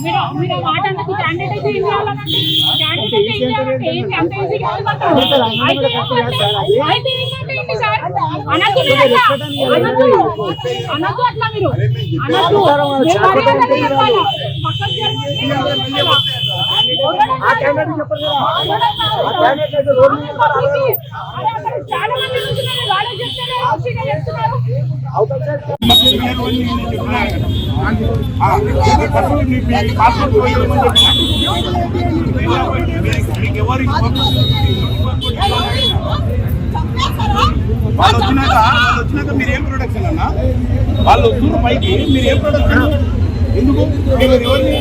మీరు మాట అన్నది క్యాండిడేట్ అయితే ఏం చేయాలనంటే క్యాండిడేట్ అయితే ఏం చేయాలంటే ఏంటి అంత ఈజీ కాదు కదా. అయితే ఏంటంటే ఏంటి సార్ అనద్దు మీరు అట్లా అనద్దు అనద్దు అట్లా మీరు అనద్దు మర్యాదగా చెప్పాలి. పక్కకు జరగండి. చాలా మంది చూస్తున్నారు వాళ్ళే చెప్తారు ఆఫీగా చెప్తున్నారు. వాళ్ళు వచ్చినాక మీరేం ప్రొడక్షన్ అన్నా వాళ్ళు వస్తున్న పైకి మీరేం ప్రొడక్షన్ ఎందుకు మీరు ఎవరిని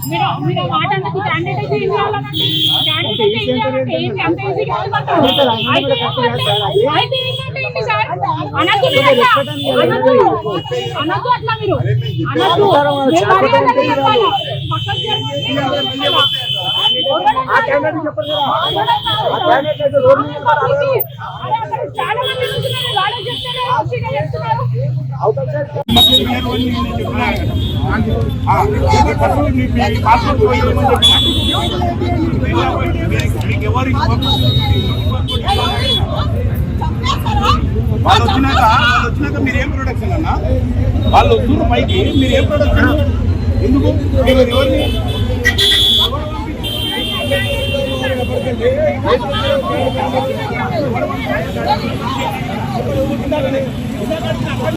మీరు మాట అన్నది క్యాండిడేట్ అయితే ఏం చేయాలనంటే క్యాండిడేట్ అయితే ఏం చేయాలంటే ఏంటి అంత ఈజీ కాదు కదా. అయితే ఏంటంటే ఏంటి సార్ అనద్దు మీరు అట్లా అనద్దు అనద్దు అట్లా మీరు అనద్దు మర్యాదగా చెప్పాలి. పక్కకు జరగండి. చాలా మంది చూస్తున్నారు వాళ్ళే చెప్తారు ఆఫీగా చెప్తున్నారు. వాళ్ళు వచ్చినాక మీరేం ప్రొడక్షన్ అన్నా వాళ్ళు వస్తున్న పైకి మీరేం ప్రొడక్షన్ ఎందుకు మీరు ఎవరిని